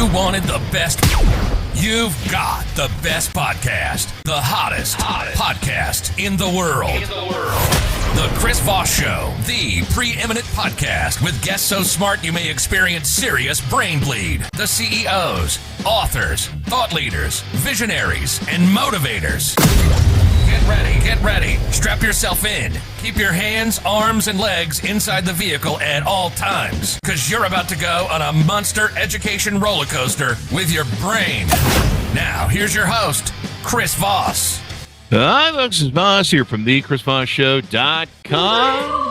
you wanted the best, you've got the best podcast, the hottest podcast in the world. The Chris Voss Show, the preeminent podcast with guests so smart you may experience serious brain bleed. The CEOs, authors, thought leaders, visionaries, and motivators. Get ready. Strap yourself in. Keep your hands, arms, and legs inside the vehicle at all times, because you're about to go on a monster education roller coaster with your brain. Now, here's your host, Chris Voss. Hi, folks. This is Voss here from thechrisvossshow.com.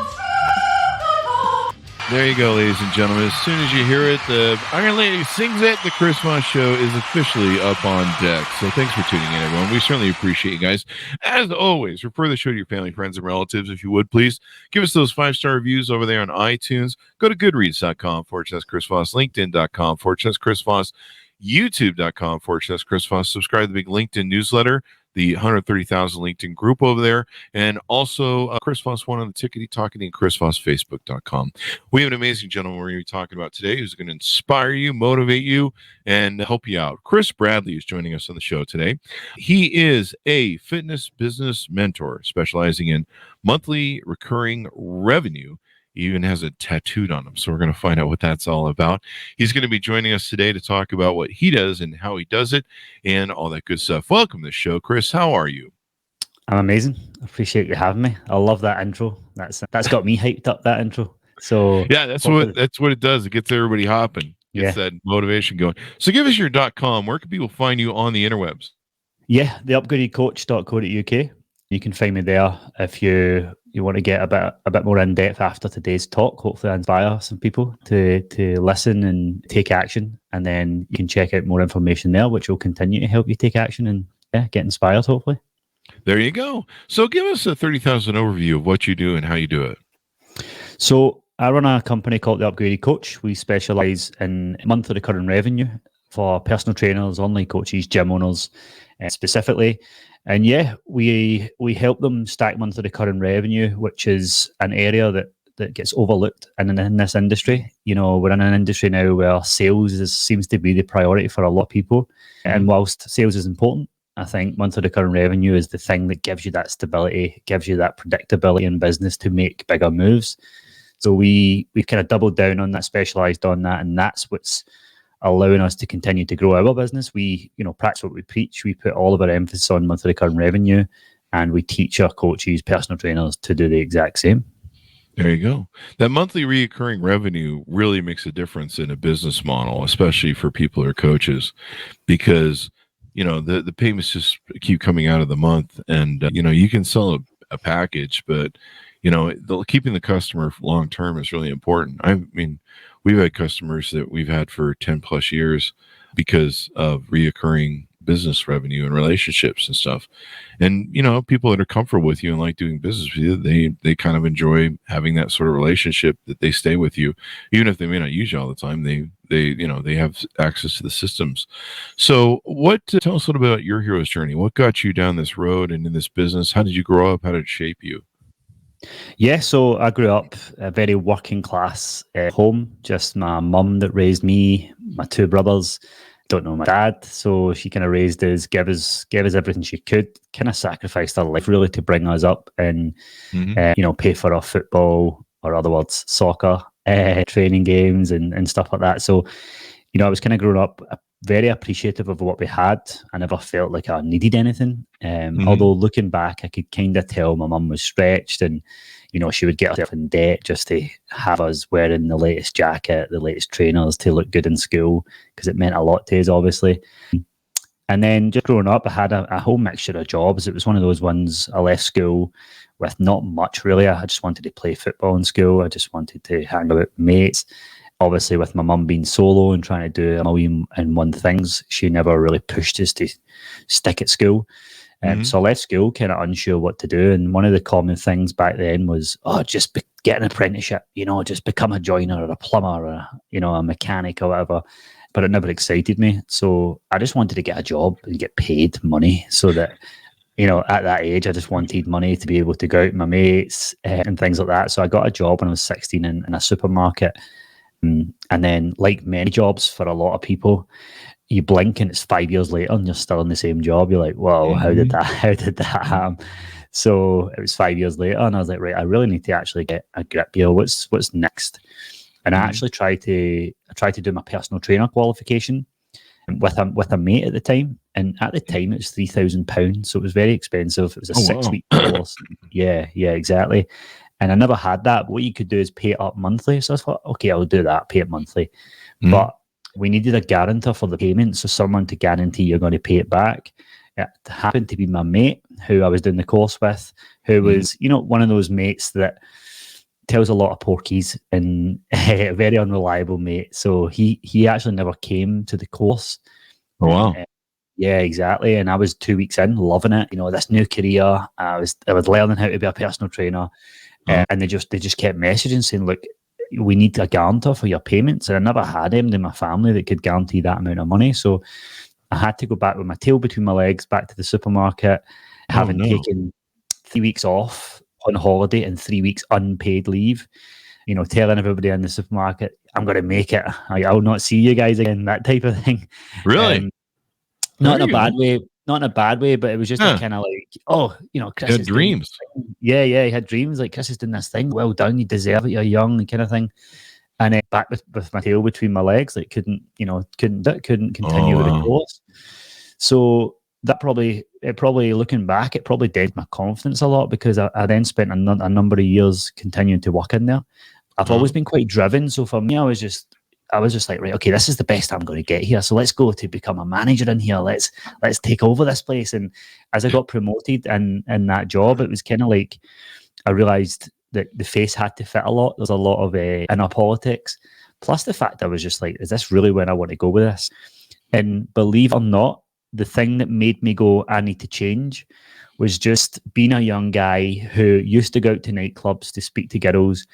There you go, ladies and gentlemen. As soon as you hear it, the Iron Lady sings it. The Chris Voss Show is officially up on deck. So thanks for tuning in, everyone. We certainly appreciate you guys. As always, refer the show to your family, friends, and relatives, if you would, please. Give us those 5-star reviews over there on iTunes. Go to goodreads.com/Chris Voss, LinkedIn.com/Chris Voss, YouTube.com/Chris Voss. Subscribe to the big LinkedIn newsletter, the 130,000 LinkedIn group over there, and also Chris Voss 1 on the Tickety Talkity and ChrisVossFacebook.com. We have an amazing gentleman we're going to be talking about today who's going to inspire you, motivate you, and help you out. Chris Bradley is joining us on the show today. He is a fitness business mentor specializing in monthly recurring revenue. He even has it tattooed on him. So we're going to find out what that's all about. He's going to be joining us today to talk about what he does and how he does it and all that good stuff. Welcome to the show, Chris. How are you? I'm amazing. I appreciate you having me. I love that intro. That's got me hyped up, that intro. So yeah, that's what it does. It gets everybody hopping. Gets that motivation going. So give us your .com. Where can people find you on the interwebs? Yeah, theupgradedcoach.co.uk. You can find me there if you want to get a bit more in depth after today's talk. Hopefully, I inspire some people to listen and take action, and then you can check out more information there, which will continue to help you take action and get inspired. Hopefully, there you go. So, give us a 30,000 overview of what you do and how you do it. So, I run a company called The Upgraded Coach. We specialize in monthly recurring revenue for personal trainers, online coaches, gym owners, specifically. And yeah, we help them stack monthly recurring revenue, which is an area that gets overlooked in this industry. You know, we're in an industry now where sales seems to be the priority for a lot of people. And whilst sales is important, I think monthly recurring revenue is the thing that gives you that stability, gives you that predictability in business to make bigger moves. So we've kind of doubled down on that, specialized on that, and that's what's allowing us to continue to grow our business. We, practice what we preach. We put all of our emphasis on monthly recurring revenue, and we teach our coaches, personal trainers, to do the exact same. There you go. That monthly recurring revenue really makes a difference in a business model, especially for people who are coaches, because, the payments just keep coming out of the month, and, you can sell a package, but, keeping the customer long term is really important. I mean, we've had customers that we've had for 10 plus years because of reoccurring business revenue and relationships and stuff. And, people that are comfortable with you and like doing business with you, they kind of enjoy having that sort of relationship, that they stay with you, even if they may not use you all the time. They have access to the systems. So tell us a little bit about your hero's journey. What got you down this road and in this business? How did you grow up? How did it shape you? Yeah, so I grew up a very working class home. Just my mum that raised me, my two brothers. Don't know my dad, so she kind of raised us, gave us everything she could. Kind of sacrificed her life really to bring us up and pay for our football, or other words, soccer, training games and stuff like that. So, I was kind of growing up very appreciative of what we had. I never felt like I needed anything. Although looking back, I could kind of tell my mum was stretched, and, she would get herself in debt just to have us wearing the latest jacket, the latest trainers to look good in school, because it meant a lot to us, obviously. And then just growing up, I had a whole mixture of jobs. It was one of those ones I left school with not much really. I just wanted to play football in school. I just wanted to hang out with mates. Obviously, with my mum being solo and trying to do a million and one things, she never really pushed us to stick at school. So I left school kind of unsure what to do. And one of the common things back then was, just get an apprenticeship, just become a joiner or a plumber or, a mechanic or whatever. But it never excited me. So I just wanted to get a job and get paid money, so that, at that age, I just wanted money to be able to go out with my mates and things like that. So I got a job when I was 16 in a supermarket. And then, like many jobs for a lot of people, you blink and it's 5 years later and you're still in the same job. You're like, whoa, how did that happen? So it was 5 years later, and I was like, right, I really need to actually get a grip here. What's next? And I actually tried to do my personal trainer qualification with a mate at the time. And at the time, it was £3,000, so it was very expensive. It was a 6-week course. Yeah, exactly. And I never had that. What you could do is pay it up monthly. So I thought, okay, I'll do that, pay it monthly. But we needed a guarantor for the payment, so someone to guarantee you're going to pay it back. It happened to be my mate who I was doing the course with, who was, one of those mates that tells a lot of porkies and a very unreliable mate. So he actually never came to the course. Oh, wow. Yeah, exactly. And I was 2 weeks in, loving it. This new career. I was learning how to be a personal trainer. And they just kept messaging saying, look, we need a guarantor for your payments. And I never had anyone in my family that could guarantee that amount of money. So I had to go back with my tail between my legs back to the supermarket, having taken 3 weeks off on holiday and 3 weeks unpaid leave, telling everybody in the supermarket, I'm going to make it. I'll not see you guys again, that type of thing. Really? Not in a bad way. Not in a bad way, but it was just kind of like, Chris had dreams. Yeah, he had dreams. Like, Chris is doing this thing. Well done. You deserve it. You're young, and kind of thing. And then back with my tail between my legs, like couldn't continue with the course. So that probably looking back, it probably dented my confidence a lot, because I then spent a number of years continuing to work in there. I've always been quite driven. So for me, I was just like, right, okay, this is the best I'm going to get here. So let's go to become a manager in here. Let's take over this place. And as I got promoted in that job, it was kind of like I realized that the face had to fit a lot. There's a lot of inner politics. Plus the fact I was just like, is this really where I want to go with this? And believe it or not, the thing that made me go, I need to change, was just being a young guy who used to go out to nightclubs to speak to girls.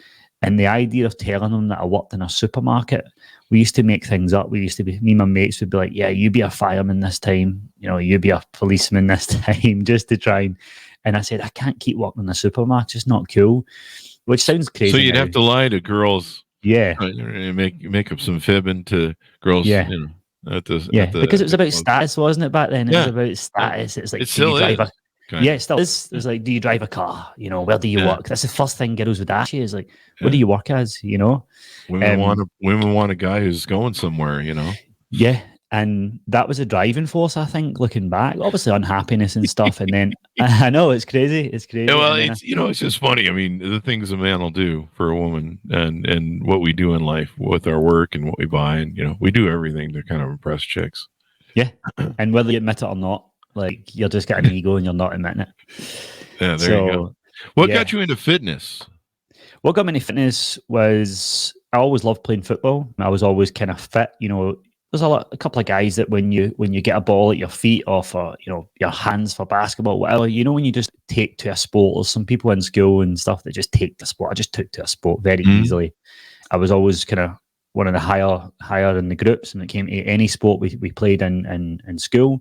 And the idea of telling them that I worked in a supermarket, we used to make things up. Me and my mates would be like, yeah, you be a fireman this time, you be a policeman this time, just to try and I said, I can't keep working in a supermarket. It's not cool, which sounds crazy. So you'd have to lie to girls. Yeah. And make up some fibbing to girls. Yeah. Because it was about status, wasn't it, back then? It was about status. It's like, it still is. Yeah, it still is. It's like, do you drive a car? Where do you work? That's the first thing girls would ask you, is like, what do you work as? Women want a guy who's going somewhere, Yeah, and that was a driving force, I think, looking back. Obviously unhappiness and stuff, and then I know it's crazy. Yeah, well, it's just funny. I mean, the things a man will do for a woman, and what we do in life with our work and what we buy, and we do everything to kind of impress chicks. Yeah, and whether you admit it or not, like, you're just getting an ego and you're not admitting it. Yeah, there you go. What got you into fitness? What got me into fitness was, I always loved playing football. I was always kind of fit. There's a couple of guys that when you get a ball at your feet, or for your hands for basketball, whatever, when you just take to a sport. There's some people in school and stuff that just take the sport. I just took to a sport very easily. I was always kind of one of the higher in the groups, and it came to any sport we played in school.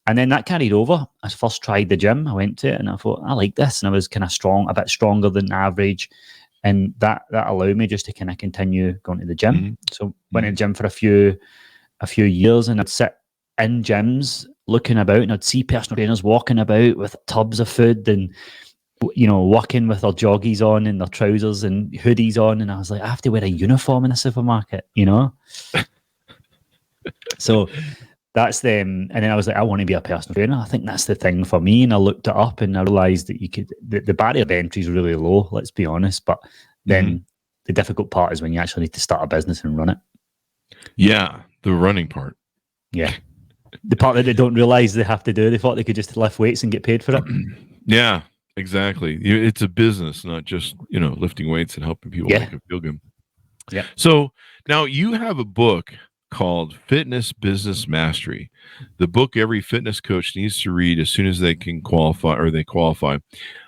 And then that carried over. I first tried the gym. I went to it and I thought, I like this. And I was kind of strong, a bit stronger than average. And that allowed me just to kind of continue going to the gym. So went to the gym for a few years, and I'd sit in gyms looking about, and I'd see personal trainers walking about with tubs of food and, working with their joggies on and their trousers and hoodies on. And I was like, I have to wear a uniform in a supermarket, So that's them. And then I was like, I want to be a personal trainer. I think that's the thing for me. And I looked it up and I realized that the barrier of entry is really low, let's be honest. But then the difficult part is when you actually need to start a business and run it. Yeah, the running part. Yeah. The part that they don't realize they have to do. They thought they could just lift weights and get paid for it. Yeah, exactly. It's a business, not just, lifting weights and helping people make it feel good. Yeah. So now you have a book called Fitness Business Mastery, the book every fitness coach needs to read as soon as they can qualify,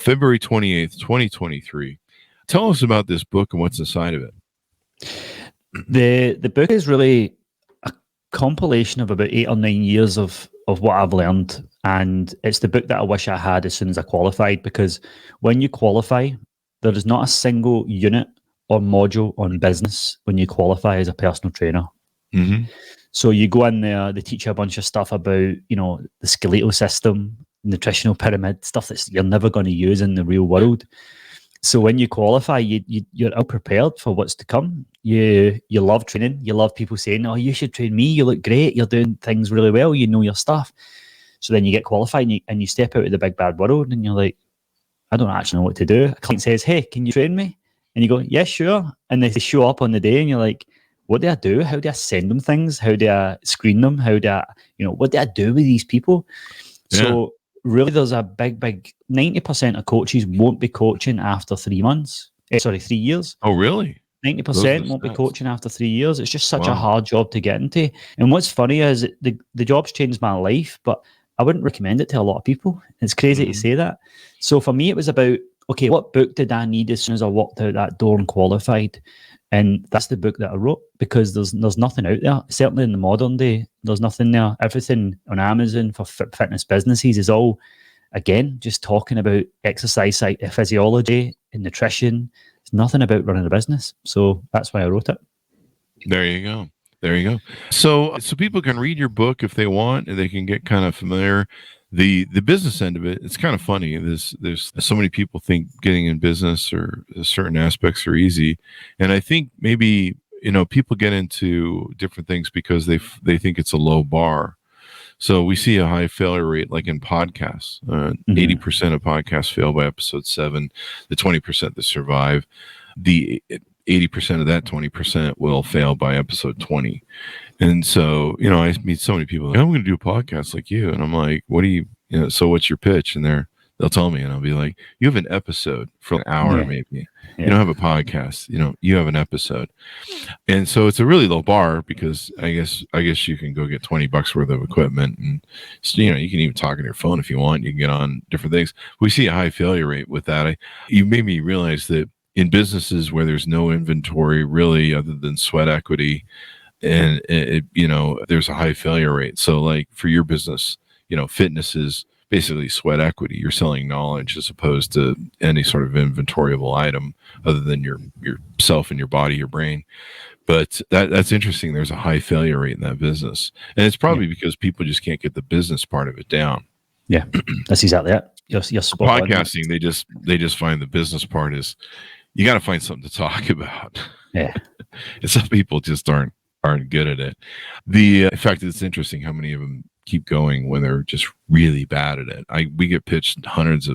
February 28th, 2023. Tell us about this book and what's inside of it. The book is really a compilation of about 8 or 9 years of what I've learned. And it's the book that I wish I had as soon as I qualified, because when you qualify, there is not a single unit or module on business when you qualify as a personal trainer. Mm-hmm. So you go in there, they teach you a bunch of stuff about, the skeletal system, nutritional pyramid, stuff that you're never going to use in the real world. So when you qualify, you're ill prepared for what's to come. You love training. You love people saying, "Oh, you should train me. You look great. You're doing things really well. You know your stuff." So then you get qualified and you step out of the big bad world and you're like, "I don't actually know what to do." A client says, "Hey, can you train me?" And you go, "Yeah, sure." And they show up on the day and you're like, "What do I do? How do I send them things? How do I screen them? How do I, what do I do with these people?" Yeah. So really, there's a big 90% of coaches won't be coaching after 3 months. 3 years. Oh, really? 90% won't be coaching after 3 years. It's just such a hard job to get into. And what's funny is the job's changed my life, but I wouldn't recommend it to a lot of people. It's crazy to say that. So for me, it was about, okay, what book did I need as soon as I walked out that door and qualified? And that's the book that I wrote, because there's nothing out there. Certainly in the modern day, there's nothing there. Everything on Amazon for fitness businesses is all, again, just talking about exercise physiology and nutrition. It's nothing about running a business. So that's why I wrote it. There you go. So people can read your book if they want, and they can get kind of familiar. The business end of it, it's kind of funny. There's so many people think getting in business or certain aspects are easy, and I think maybe people get into different things because they think it's a low bar. So we see a high failure rate, like in podcasts. 80% of podcasts fail by episode 7. The 20% that survive, the 80% of that 20% will fail by episode 20. And so, I meet so many people like, "I'm going to do a podcast like you." And I'm like, "What do you so what's your pitch?" And they'll tell me, and I'll be like, "You have an episode for an hour, maybe. Yeah. You don't have a podcast, you have an episode." And so it's a really low bar, because I guess you can go get $20 worth of equipment, and you can even talk on your phone if you want. You can get on different things. We see a high failure rate with that. You made me realize that in businesses where there's no inventory really other than sweat equity, and there's a high failure rate. So like for your business, fitness is basically sweat equity. You're selling knowledge as opposed to any sort of inventoriable item other than yourself and your body, your brain. But that's interesting. There's a high failure rate in that business, and it's probably because people just can't get the business part of it down. Yeah, that's exactly it. You're spot on. Podcasting, they just find the business part is, you got to find something to talk about. Yeah, and some people just aren't good at it. In fact, it's interesting how many of them keep going when they're just really bad at it. We get pitched hundreds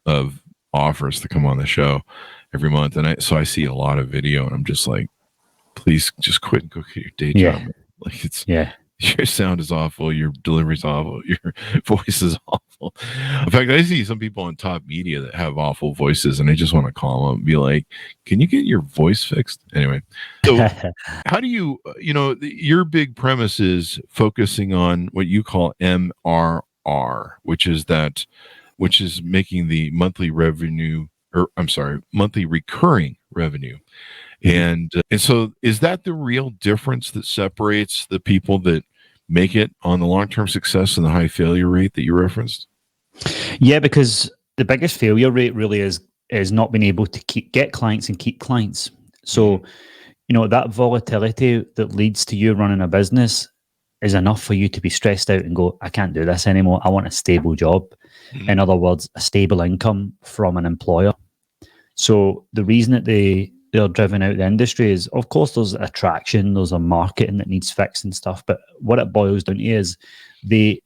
of offers to come on the show every month, and so I see a lot of video, and I'm just like, please just quit and go get your day job. Like your sound is awful, your delivery's awful, your voice is awful. In fact, I see some people on top media that have awful voices, and I just want to call them and be like, "Can you get your voice fixed?" Anyway, so how do you, your big premise is focusing on what you call MRR, which is making the monthly revenue, monthly recurring revenue. And so is that the real difference that separates the people that make it on the long-term success and the high failure rate that you referenced? Yeah, because the biggest failure rate really is not being able to get clients and keep clients. So, that volatility that leads to you running a business is enough for you to be stressed out and go, "I can't do this anymore. I want a stable job." In other words, a stable income from an employer. So the reason that they're driven out the industry is, of course, there's attraction, there's a marketing that needs fixed and stuff. But what it boils down to is they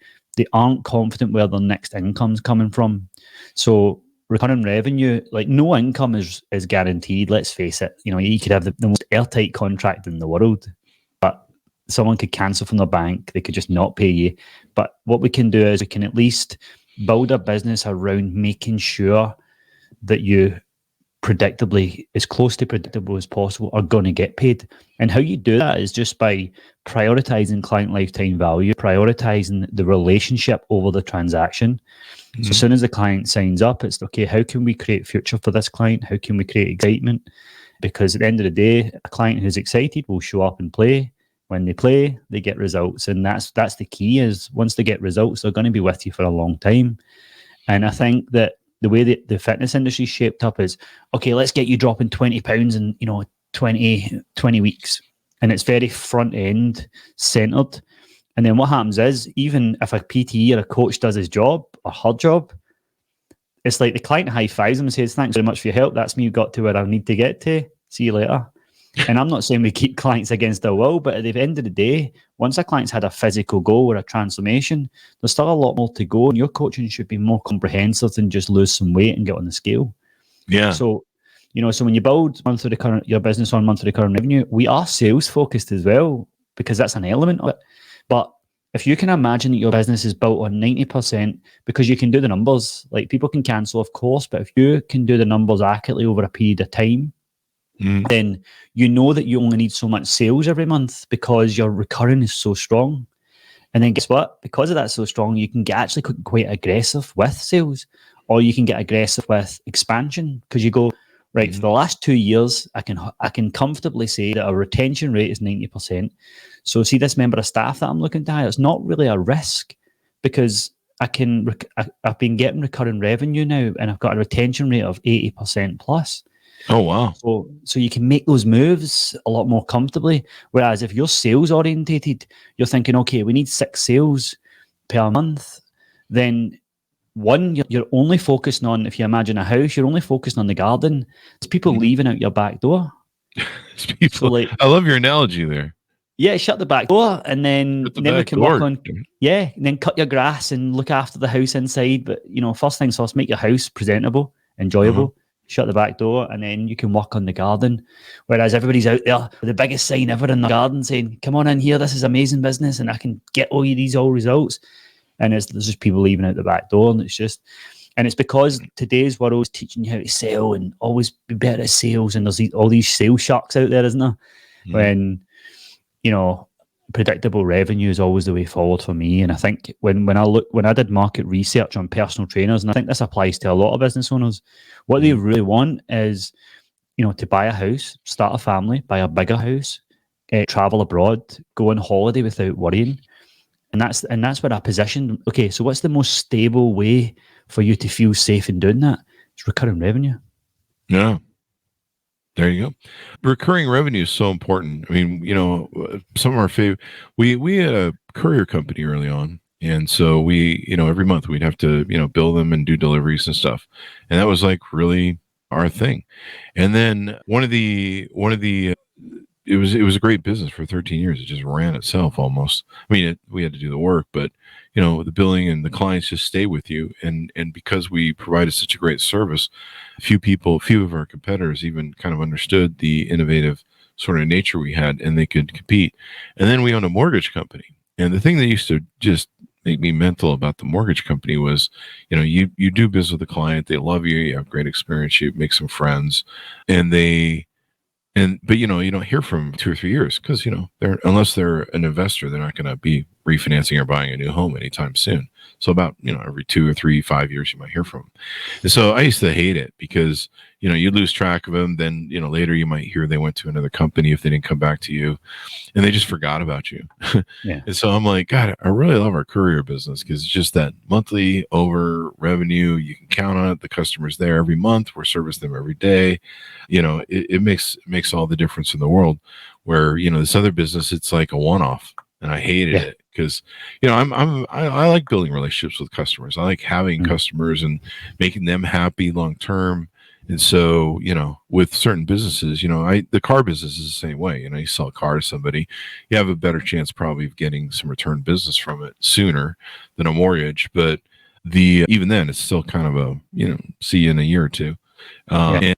aren't confident where their next income's coming from. So recurring revenue, like no income is guaranteed. Let's face it. You could have the most airtight contract in the world, but someone could cancel from their bank. They could just not pay you. But what we can do is we can at least build a business around making sure that you predictably, as close to predictable as possible, are going to get paid. And how you do that is just by prioritizing client lifetime value, prioritizing the relationship over the transaction. So as soon as the client signs up, it's okay, how can we create future for this client? How can we create excitement? Because at the end of the day, a client who's excited will show up and play. When they play, they get results. And that's the key, is once they get results, they're going to be with you for a long time. And I think that the way that the fitness industry is shaped up is, okay, let's get you dropping 20 pounds in, 20 weeks, and it's very front end centered. And then what happens is, even if a PT or a coach does his job or her job, it's like the client high fives them and says, "Thanks very much for your help. That's me got to where I need to get to. See you later." And I'm not saying we keep clients against their will, but at the end of the day, once a client's had a physical goal or a transformation, there's still a lot more to go. And your coaching should be more comprehensive than just lose some weight and get on the scale. Yeah. So, so when you build your business on monthly recurring revenue, we are sales focused as well, because that's an element of it. But if you can imagine that your business is built on 90%, because you can do the numbers, like people can cancel, of course, but if you can do the numbers accurately over a period of time, then you know that you only need so much sales every month because your recurring is so strong. And then guess what? Because of that so strong, you can get actually quite aggressive with sales, or you can get aggressive with expansion, because you go, right, for the last 2 years, I can comfortably say that our retention rate is 90%. So see this member of staff that I'm looking to hire, it's not really a risk, because I've been getting recurring revenue now, and I've got a retention rate of 80% plus. Oh, wow. So you can make those moves a lot more comfortably. Whereas if you're sales orientated, you're thinking, okay, we need 6 sales per month. Then one, you're only focusing on, if you imagine a house, you're only focusing on the garden. There's people leaving out your back door. People, so I love your analogy there. Yeah, shut the back door, and then we can work on, and then cut your grass and look after the house inside. But, first things first, make your house presentable, enjoyable. Shut the back door, and then you can work on the garden. Whereas everybody's out there with the biggest sign ever in the garden saying, "Come on in here, this is amazing business, and I can get all these results." And there's just people leaving out the back door, and it's because today's world is teaching you how to sell and always be better at sales, and there's all these sales sharks out there, isn't there? When predictable revenue is always the way forward for me. And I think when I did market research on personal trainers, and I think this applies to a lot of business owners, what they really want is, to buy a house, start a family, buy a bigger house, travel abroad, go on holiday without worrying. And that's what I positioned. Okay, so what's the most stable way for you to feel safe in doing that? It's recurring revenue. Yeah. There you go. Recurring revenue is so important. I mean, some of our favorite, we had a courier company early on. And so we, every month we'd have to, bill them and do deliveries and stuff. And that was like really our thing. And then it was a great business for 13 years. It just ran itself almost. I mean, we had to do the work, but the billing and the clients just stay with you. And because we provided such a great service, few of our competitors even kind of understood the innovative sort of nature we had, and they could compete. And then we owned a mortgage company. And the thing that used to just make me mental about the mortgage company was, you do business with the client, they love you, you have great experience, you make some friends, but you don't hear from them 2 or 3 years, because unless they're an investor, they're not going to be refinancing or buying a new home anytime soon. So about every 2 or 3, 5 years you might hear from them. And so I used to hate it, because you lose track of them. Then later you might hear they went to another company if they didn't come back to you, and they just forgot about you. Yeah. And so I'm like, God, I really love our courier business, because it's just that monthly over revenue. You can count on it. The customer's there every month. We're servicing them every day. It makes all the difference in the world. Where this other business, it's like a one-off, and I hated it, because I like building relationships with customers. I like having customers and making them happy long term. And so, with certain businesses, the car business is the same way. You sell a car to somebody, you have a better chance probably of getting some return business from it sooner than a mortgage. But even then, it's still kind of a, see you in a year or two. And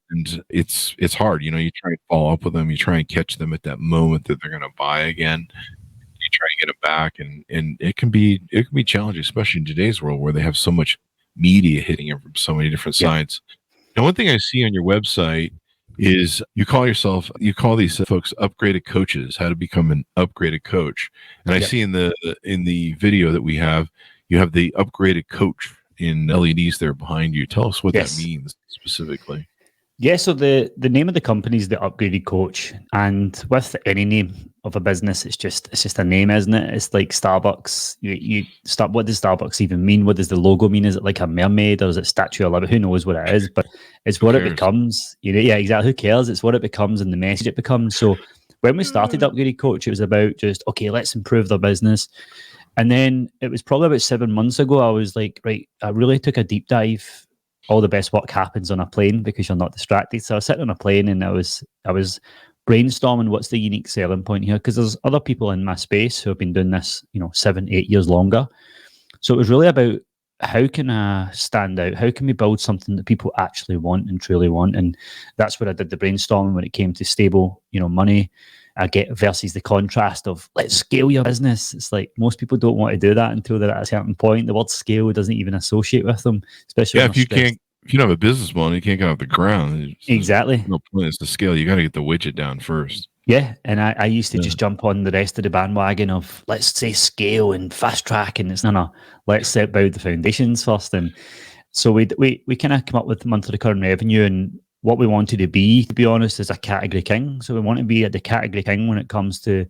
it's hard. You try and follow up with them. You try and catch them at that moment that they're going to buy again. You try and get them back, and it can be challenging, especially in today's world where they have so much media hitting them from so many different sides. And one thing I see on your website is you call these folks upgraded coaches, how to become an upgraded coach. And I see in the video that we have, you have the upgraded coach in LEDs there behind you. Tell us what that means specifically. Yeah, so the name of the company is the Upgraded Coach, and with any name of a business, it's just a name, isn't it? It's like Starbucks. You start. What does Starbucks even mean? What does the logo mean? Is it like a mermaid, or is it Statue of Liberty? Who knows what it is? But it's what it becomes. Yeah, exactly. Who cares? It's what it becomes and the message it becomes. So when we started Upgraded Coach, it was about just okay, let's improve their business. And then it was probably about 7 months ago. I was like, right, I really took a deep dive. All the best work happens on a plane because you're not distracted. So I was sitting on a plane and I was brainstorming what's the unique selling point here, because there's other people in my space who have been doing this, 7, 8 years longer. So it was really about how can I stand out? How can we build something that people actually want and truly want? And that's where I did the brainstorming when it came to stable, money. I get versus the contrast of let's scale your business. It's like most people don't want to do that until they're at a certain point. The word scale doesn't even associate with them, especially if you don't have a business model, you can't get off the ground. Exactly. No point is to scale. You got to get the widget down first. Yeah, and I used to just jump on the rest of the bandwagon of let's say scale and fast track, and it's no, let's set about the foundations first. And so we kind of come up with monthly recurring revenue, and what we wanted to be honest, is a category king. So we want to be at the category king when it comes to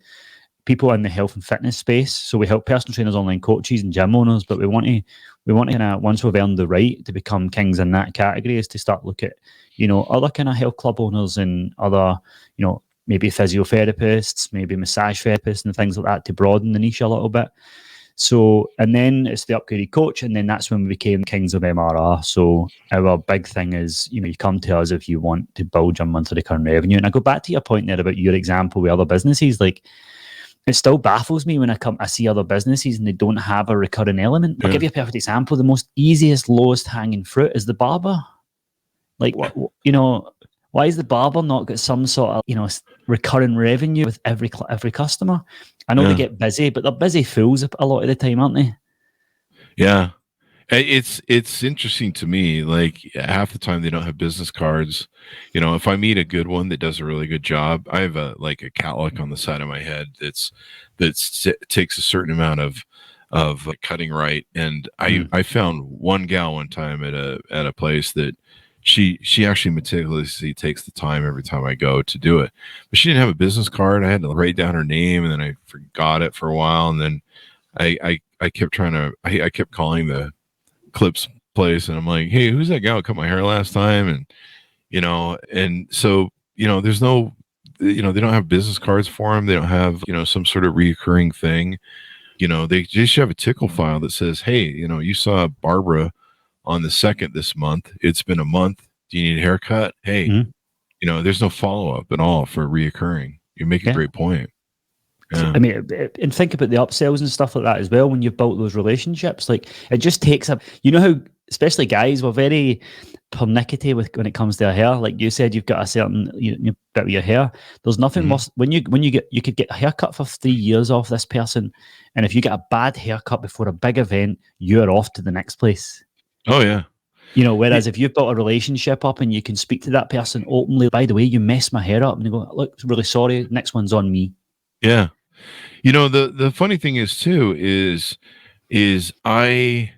people in the health and fitness space. So we help personal trainers, online coaches, and gym owners, but we want to kind of, once we've earned the right to become kings in that category, is to start look at, other kind of health club owners and other, maybe physiotherapists, maybe massage therapists and things like that, to broaden the niche a little bit. So, and then it's the Upgraded Coach, and then that's when we became kings of MRR. So our big thing is, you come to us if you want to build your monthly recurring revenue. And I go back to your point there about your example with other businesses. Like, it still baffles me when I see other businesses and they don't have a recurring element. I'll give you a perfect example. The most easiest, lowest hanging fruit is the barber. Like, why is the barber not got some sort of, recurring revenue with every customer? I know they get busy, but they're busy fools a lot of the time, aren't they? Yeah. It's interesting to me. Like, half the time they don't have business cards. If I meet a good one that does a really good job, I have a cowlick on the side of my head that takes a certain amount of cutting right. And I found one gal one time at a place that she actually meticulously takes the time every time I go to do it, but she didn't have a business card. I had to write down her name, and then I forgot it for a while, and then I kept I kept calling the clips place, and I'm like, hey, who's that guy who cut my hair last time? And and so there's no, they don't have business cards for them. They don't have some sort of reoccurring thing. They just have a tickle file that says, hey, you saw Barbara on the 2nd this month. It's been a month. Do you need a haircut? Hey, there's no follow-up at all for reoccurring. You make a great point. Yeah. I mean, and think about the upsells and stuff like that as well. When you've built those relationships, like, it just takes up, how, especially guys, we're very pernickety when it comes to our hair. Like you said, you've got a certain bit of your hair. There's nothing worse when you could get a haircut for 3 years off this person, and if you get a bad haircut before a big event, you're off to the next place. Oh yeah. Whereas if you've built a relationship up and you can speak to that person openly, by the way, you messed my hair up, and you go, look, really sorry, next one's on me. Yeah. The funny thing is too, is I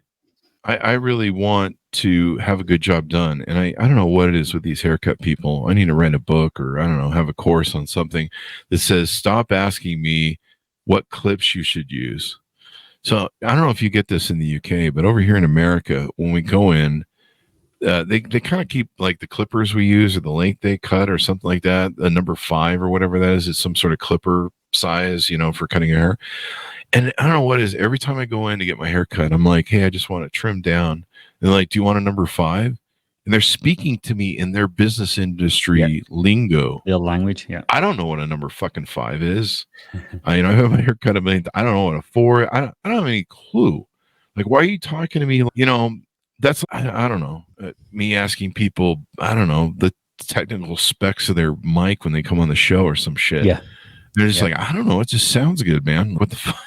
really want to have a good job done. And I don't know what it is with these haircut people. I need to write a book, or I don't know, have a course on something that says, stop asking me what clips you should use. So I don't know if you get this in the UK, but over here in America, when we go in, they kind of keep like the clippers we use, or the length they cut, or something like that. The number 5 or whatever that is some sort of clipper size, for cutting hair. And I don't know what it is. Every time I go in to get my hair cut, I'm like, hey, I just want to trim down. And they're like, do you want a number 5? And they're speaking to me in their business industry lingo, their language. Yeah, I don't know what a number fucking 5 is. I have my hair cut. I don't know what a 4. I don't have any clue. Like, why are you talking to me? That's I don't know. Me asking people, I don't know, the technical specs of their mic when they come on the show or some shit. Yeah, they're just like, I don't know. It just sounds good, man. What the fuck?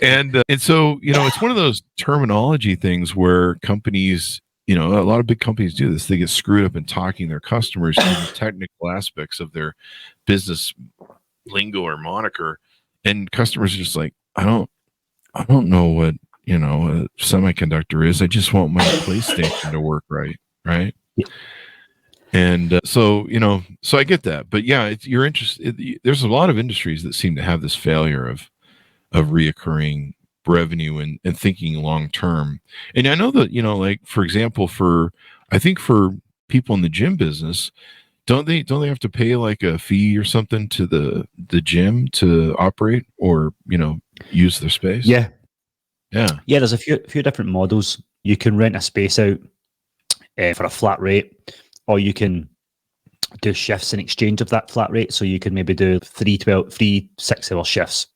And so it's one of those terminology things where companies, a lot of big companies do this. They get screwed up in talking their customers through the technical aspects of their business lingo or moniker, and customers are just like, I don't know what a semiconductor is. I just want my PlayStation to work right. And so I get that. But yeah, you're interested. There's a lot of industries that seem to have this failure of reoccurring revenue and thinking long term. And I know that, like for example, I think for people in the gym business, don't they have to pay like a fee or something to the gym to operate or, use their space? Yeah. Yeah. Yeah, there's a few different models. You can rent a space out for a flat rate, or you can do shifts in exchange of that flat rate. So you can maybe do 3 6-hour shifts.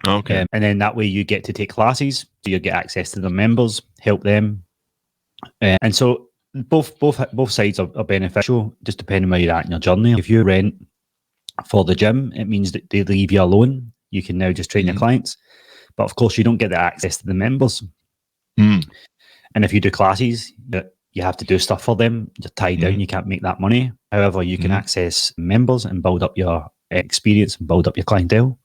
Okay. And then that way you get to take classes, so you get access to the members, help them. And so both sides are beneficial, just depending where you're at in your journey. If you rent for the gym, it means that they leave you alone. You can now just train your clients. But of course, you don't get the access to the members. And if you do classes, you have to do stuff for them. You're tied down. You can't make that money. However, you can access members and build up your experience and build up your clientele.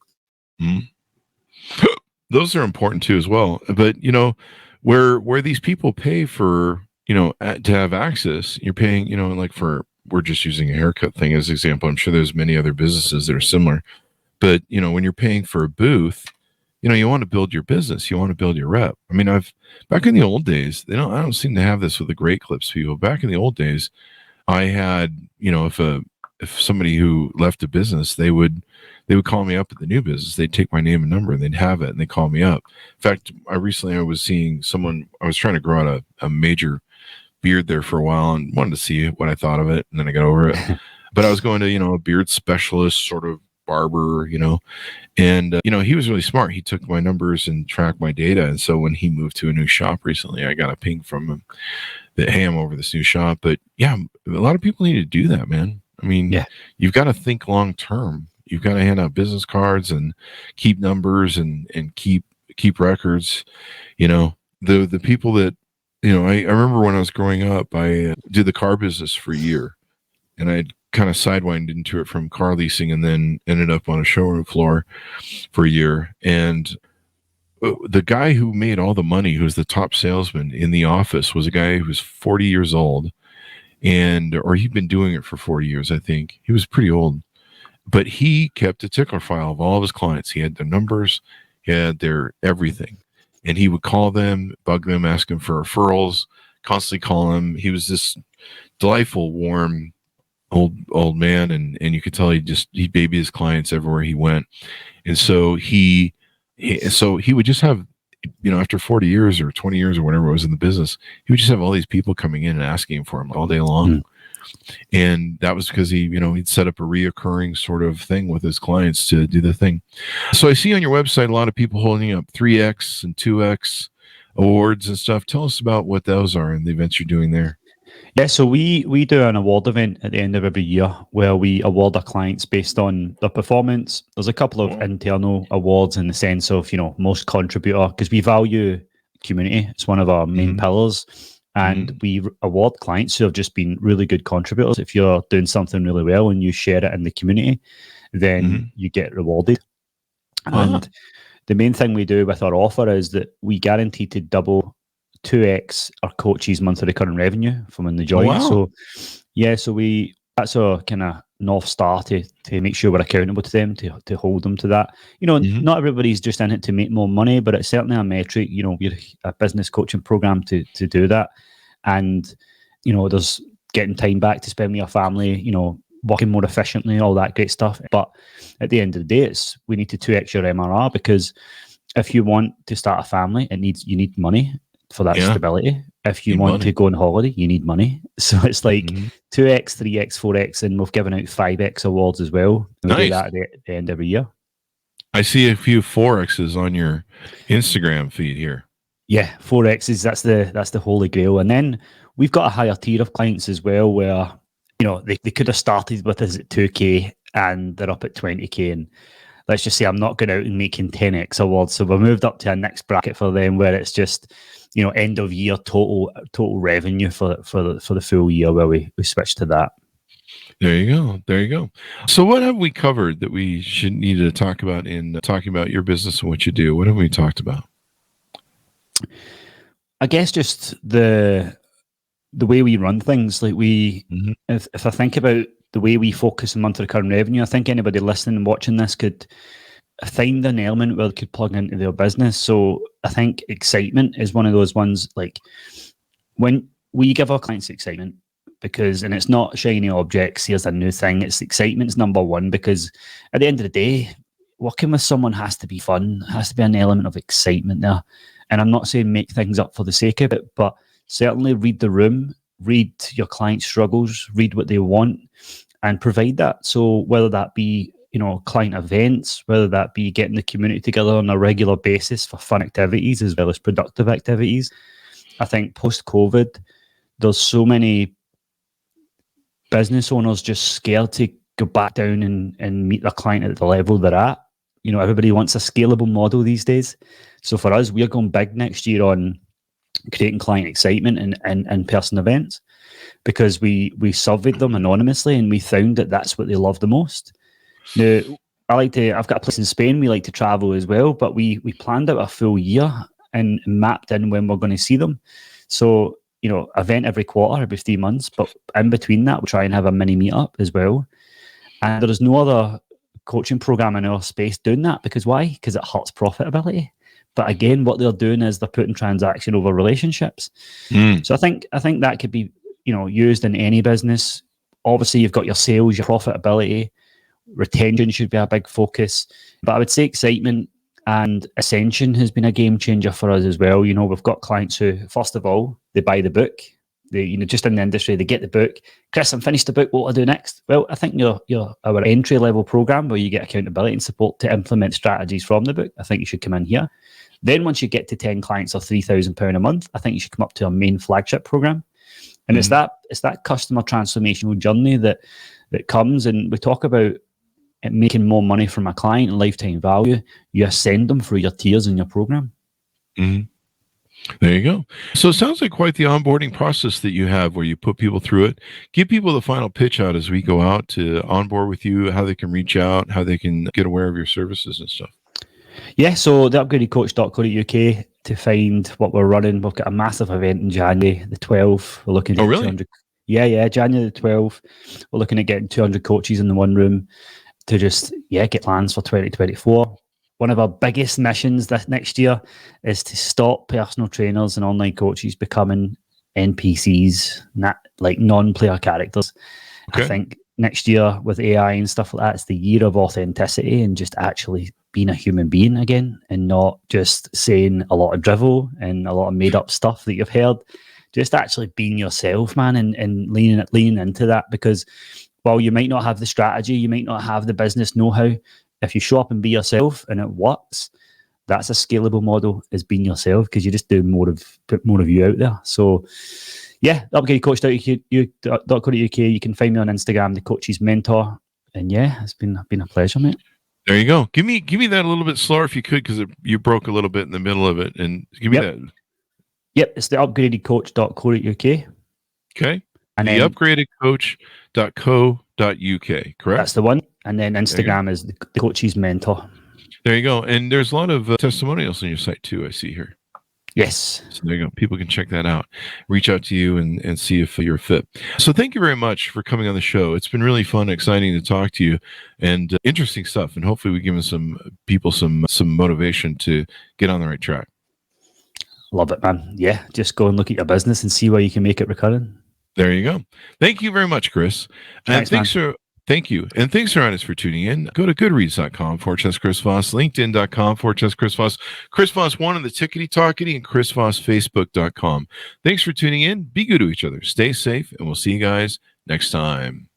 Those are important too as well. But, where these people pay for, to have access, you're paying, like we're just using a haircut thing as an example. I'm sure there's many other businesses that are similar. But, when you're paying for a booth, you want to build your business. You want to build your rep. I mean, back in the old days, I don't seem to have this with the Great Clips people. Back in the old days, I had, if somebody who left a business, they would call me up at the new business. They'd take my name and number and they'd have it and they'd call me up. In fact, I was seeing someone, I was trying to grow out a major beard there for a while and wanted to see what I thought of it. And then I got over it, but I was going to, a beard specialist sort of barber, and he was really smart. He took my numbers and tracked my data. And so when he moved to a new shop recently, I got a ping from him that, hey, I'm over this new shop. But yeah, a lot of people need to do that, man. I mean, you've got to think long term. You've got to hand out business cards and keep numbers and keep records. The people that, I remember when I was growing up, I did the car business for a year, and I kind of sidewinded into it from car leasing and then ended up on a showroom floor for a year. And the guy who made all the money, who was the top salesman in the office, was a guy who was 40 years old, or he'd been doing it for 40 years, I think. He was pretty old, but he kept a tickler file of all of his clients. He had their numbers, he had their everything, and he would call them, bug them, ask them for referrals, constantly call them. He was this delightful, warm, old man, and you could tell he babied his clients everywhere he went. And so he would just have, after 40 years or 20 years or whatever it was in the business, he would just have all these people coming in and asking for him all day long. And that was because he'd set up a reoccurring sort of thing with his clients to do the thing. So I see on your website a lot of people holding up 3X and 2X awards and stuff. Tell us about what those are and the events you're doing there. Yeah, so we do an award event at the end of every year where we award our clients based on their performance. There's a couple of internal awards in the sense of, most contributor, because we value community. It's one of our main pillars. And we award clients who have just been really good contributors. If you're doing something really well and you share it in the community, then you get rewarded. And the main thing we do with our offer is that we guarantee to double 2x our coaches' monthly recurring revenue from when they join. Wow. So that's our kind of North Star to make sure we're accountable to them, to hold them to that. Not everybody's just in it to make more money, but it's certainly a metric. We're a business coaching program to do that. And, there's getting time back to spend with your family, working more efficiently, all that great stuff. But at the end of the day, we need to 2x your MRR, because if you want to start a family, you need money for that stability. If you want to go on holiday, you need money. So it's like 2x, 3x, 4x, and we've given out 5x awards as well. We do that at the end of every year. I see a few 4x's on your Instagram feed here. Yeah, 4x's, that's the holy grail. And then we've got a higher tier of clients as well where, they could have started with us at 2K and they're up at 20K. And let's just say I'm not going out and making 10x awards. So we've moved up to a next bracket for them where it's just, end of year total revenue for the full year, where we switch to that. There you go. So what have we covered that we need to talk about in talking about your business and what you do? What have we talked about? I guess just the the way we run things, like Mhm. if I think about the way we focus on monthly recurring revenue, I think anybody listening and watching this could find an element where they could plug into their business. So I think excitement is one of those ones, like when we give our clients excitement, and it's not shiny objects, here's a new thing, it's excitement's number one, because at the end of the day, working with someone has to be fun, has to be an element of excitement there. And I'm not saying make things up for the sake of it, but certainly read the room, read your client's struggles, read what they want, and provide that. So whether that be, client events, whether that be getting the community together on a regular basis for fun activities as well as productive activities. I think post-COVID, there's so many business owners just scared to go back down and meet their client at the level they're at. Everybody wants a scalable model these days. So for us, we're going big next year on creating client excitement and in-person events, because we surveyed them anonymously and we found that that's what they love the most. Now, I've got a place in Spain, we like to travel as well, but we planned out a full year and mapped in when we're going to see them. So, event every quarter, every 3 months, but in between that, we'll try and have a mini meetup as well. And there is no other coaching program in our space doing that. Because why? Because it hurts profitability. But again, what they're doing is they're putting transaction over relationships. So I think that could be, used in any business. Obviously, you've got your sales, your profitability, retention should be a big focus. But I would say excitement and ascension has been a game changer for us as well. We've got clients who, first of all, they buy the book. They, just in the industry, they get the book. Chris, I'm finished the book. What do I do next? Well, I think you're our entry level program where you get accountability and support to implement strategies from the book. I think you should come in here. Then once you get to 10 clients or £3,000 a month, I think you should come up to our main flagship program. And it's that customer transformational journey that comes, and we talk about it making more money from a client and lifetime value. You ascend them through your tiers in your program. Mm-hmm. There you go. So it sounds like quite the onboarding process that you have, where you put people through it. Give people the final pitch out as we go out to onboard with you, how they can reach out, how they can get aware of your services and stuff. Yeah, so the upgradedcoach.co.uk to find what we're running. We've got a massive event in January the 12th. We're looking at 200. Yeah, January the 12th. We're looking at getting 200 coaches in the one room to just get plans for 2024. One of our biggest missions this next year is to stop personal trainers and online coaches becoming NPCs, not like non-player characters. Okay. I think next year with AI and stuff like that, it's the year of authenticity and just actually being a human being again, and not just saying a lot of drivel and a lot of made up stuff that you've heard. Just actually being yourself, man, and leaning into that, because while you might not have the strategy, you might not have the business know-how, if you show up and be yourself and it works, that's a scalable model, is being yourself, because you just put more of you out there. So yeah, upgradedcoach.co.uk. You can find me on Instagram, the Coach's Mentor. And yeah, it's been a pleasure, mate. There you go. Give me that a little bit slower if you could, because you broke a little bit in the middle of it. And give me that. Yep, it's the upgradedcoach.co.uk. Okay. And the upgradedcoach.co.uk, correct? That's the one. And then Instagram is the Coach's Mentor. There you go. And there's a lot of testimonials on your site too, I see here. Yes. So there you go. People can check that out. Reach out to you and see if you're fit. So thank you very much for coming on the show. It's been really fun, exciting to talk to you, and interesting stuff. And hopefully we give some people some motivation to get on the right track. Love it, man. Yeah, just go and look at your business and see where you can make it recurring. There you go. Thank you very much, Chris. And thank you. And thanks, Ernest, for tuning in. Go to goodreads.com/Chris Voss, LinkedIn.com/Chris Voss, Chris Voss 1 on the Tickety Talkety, and Chris Voss Facebook.com. Thanks for tuning in. Be good to each other. Stay safe, and we'll see you guys next time.